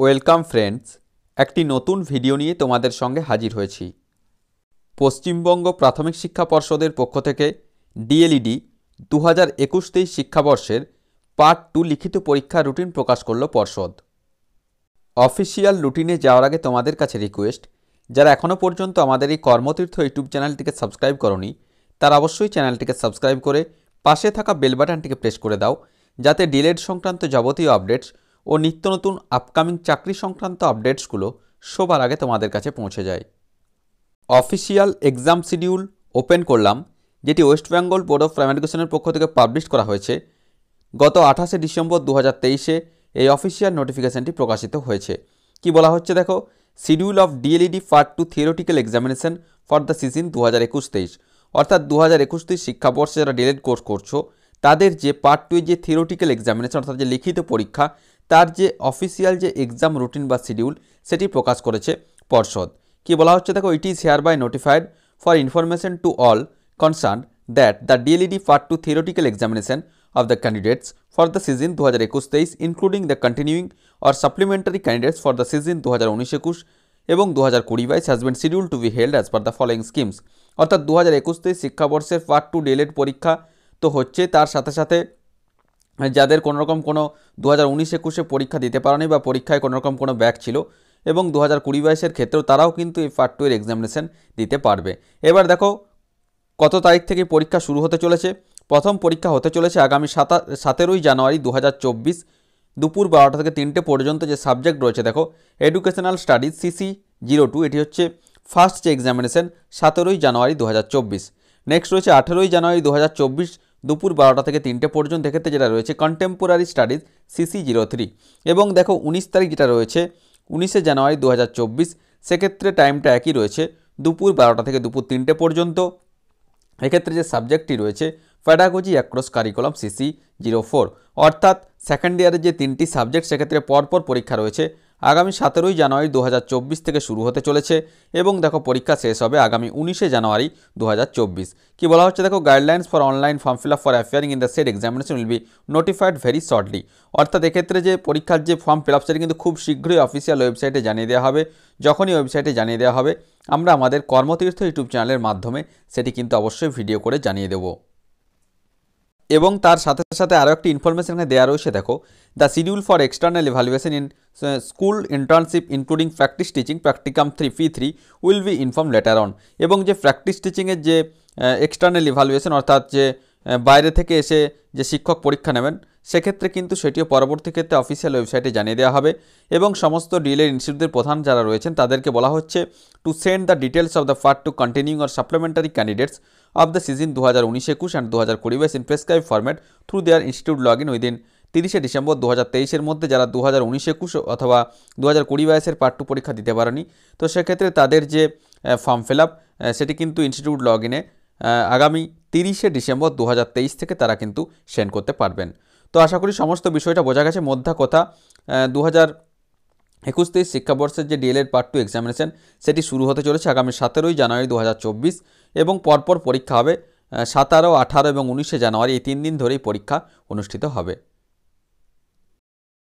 Welcome friends, একটি নতুন video নিয়ে তোমাদের সঙ্গে হাজির হয়েছি। পশ্চিমবঙ্গ প্রাথমিক শিক্ষা পর্ষদের পক্ষ থেকে ডিএলইডি 2021-23 শিক্ষাবর্ষের পার্ট 2 লিখিত পরীক্ষার রুটিন প্রকাশ করল পর্ষদ। অফিসিয়াল রুটিনে যাওয়ার আগে তোমাদের কাছে রিকোয়েস্ট, যারা এখনও পর্যন্ত আমাদের এই কর্মতীর্থ ইউটিউব চ্যানেলটিকে সাবস্ক্রাইব করনি, তারা অবশ্যই চ্যানেলটিকে সাবস্ক্রাইব করে পাশে থাকা বেল বাটনটিকে প্রেস করে দাও, যাতে ডিএলইড সংক্রান্ত যাবতীয় আপডেটস ও নিত্য নতুন আপকামিং চাকরি সংক্রান্ত আপডেটসগুলো সবার আগে তোমাদের কাছে পৌঁছে যায়। অফিসিয়াল এক্সাম শিডিউল ওপেন করলাম, যেটি West Bengal board of primary এডুকেশনের পক্ষ থেকে পাবলিশ করা হয়েছে। গত 28শে ডিসেম্বর 2023-এ এই অফিসিয়াল নোটিফিকেশনটি প্রকাশিত হয়েছে। কি বলা হচ্ছে দেখো, schedule of DLED part 2 theoretical examination for the season 2021-23, অর্থাৎ 2021-23 শিক্ষাবর্ষে যারা ডিএলইড কোর্স করছো তাদের যে পার্ট 2 যে থিওরিটিক্যাল এক্সামিনেশন অর্থাৎ যে লিখিত পরীক্ষা, তার যে অফিসিয়াল যে এক্সাম রুটিন বা শিডিউল সেটি প্রকাশ করেছে পর্ষদ। কি বলা হচ্ছে দেখো, it is hereby notified for information to all concerned that the DElEd part 2 theoretical examination of the candidates for the season 2021-23 including the continuing or supplementary candidates for the season 2019-21 এবং 2020-22 has been scheduled to be held as per the following schemes। অর্থাৎ 2021-23 শিক্ষাবর্ষের part 2 ডিএলইড পরীক্ষা তো হচ্ছে, তার সাথে সাথে যাদের কোনোরকম কোনো 2019-21 পরীক্ষা দিতে পারেনি বা পরীক্ষায় কোনোরকম কোনো ব্যাক ছিল এবং 2020-22 ক্ষেত্রেও তারাও কিন্তু এই পার্ট 2 এর এক্সামিনেশন দিতে পারবে। এবার দেখো কত তারিখ থেকে পরীক্ষা শুরু হতে চলেছে। প্রথম পরীক্ষা হতে চলেছে আগামী 17ই জানুয়ারি 2024 দুপুর 12টা থেকে 3টে পর্যন্ত। যে সাবজেক্ট রয়েছে দেখো, এডুকেশনাল স্টাডিজ CC02, এটি হচ্ছে ফার্স্ট যে এক্সামিনেশন 17ই জানুয়ারি 2024। নেক্সট রয়েছে 18ই জানুয়ারি 2024 দুপুর 12টা থেকে 3টে পর্যন্ত। এক্ষেত্রে যেটা রয়েছে কন্টেম্পোরারি স্টাডিজ CC03। এবং দেখো 19 তারিখ যেটা রয়েছে 19শে জানুয়ারি 2024, সেক্ষেত্রে টাইমটা একই রয়েছে দুপুর 12টা থেকে দুপুর 3টে পর্যন্ত। এক্ষেত্রে যে সাবজেক্টটি রয়েছে প্যাডাগজি অ্যাক্রস কারিকুলাম CC04, অর্থাৎ সেকেন্ড ইয়ারের যে 3টি সাবজেক্ট সেক্ষেত্রে পরপর পরীক্ষা রয়েছে। আগামী 17ই জানুয়ারি 2024 থেকে শুরু হতে চলেছে এবং দেখো পরীক্ষা শেষ হবে আগামী 19শে জানুয়ারি 2024। কি বলা হচ্ছে দেখো, guidelines for online form fill up for appearing in the set examination will be notified very shortly. অর্থাৎ এক্ষেত্রে যে পরীক্ষার যে ফর্ম ফিল আপ সেটি কিন্তু খুব শীঘ্রই অফিসিয়াল ওয়েবসাইটে জানিয়ে দেওয়া হবে। যখনই ওয়েবসাইটে জানিয়ে দেওয়া হবে আমরা আমাদের কর্মতীর্থ ইউটিউব চ্যানেলের মাধ্যমে সেটি কিন্তু অবশ্যই ভিডিও করে জানিয়ে দেবো। এবং তার সাথে সাথে আরও একটি ইনফরমেশন এখানে দেওয়া রয়েছে দেখো, the schedule for external evaluation in school internship including practice teaching practicum 3 P3 will be inform letter on. এবং যে প্র্যাকটিস টিচিংয়ের যে এক্সটার্নাল ইভ্যালুয়েশন অর্থাৎ যে বাইরে থেকে এসে যে শিক্ষক পরীক্ষা নেবেন, সেক্ষেত্রে কিন্তু সেটিও পরবর্তী ক্ষেত্রে অফিসিয়াল ওয়েবসাইটে জানিয়ে দেওয়া হবে। এবং সমস্ত ডিএলইড ইনস্টিটিউটের প্রধান যারা রয়েছেন তাদেরকে বলা হচ্ছে to send the details of the part 2 continuing or supplementary candidates of the season 2019-21 and 2020 in prescribe format through their institute log in within 30শে ডিসেম্বর 2023-এর মধ্যে। যারা 2019-21 অথবা 2020-22 পার্ট 2 পরীক্ষা দিতে পারেনি, তো সেক্ষেত্রে তাদের যে ফর্ম ফিল আপ সেটি কিন্তু ইনস্টিটিউট লগ ইনে আগামী 30শে ডিসেম্বর 2023 থেকে তারা কিন্তু সেন্ড করতে পারবেন। তো আশা করি সমস্ত বিষয়টা বোঝা গেছে। মোদ্দা কথা, 2021-23 শিক্ষাবর্ষের যে ডিএলইড পার্ট 2 এক্সামিনেশন সেটি শুরু হতে চলেছে আগামী 17ই জানুয়ারি 2024 এবং পরপর পরীক্ষা হবে 17, 18 এবং 19শে জানুয়ারি। এই 3 দিন ধরেই পরীক্ষা অনুষ্ঠিত হবে।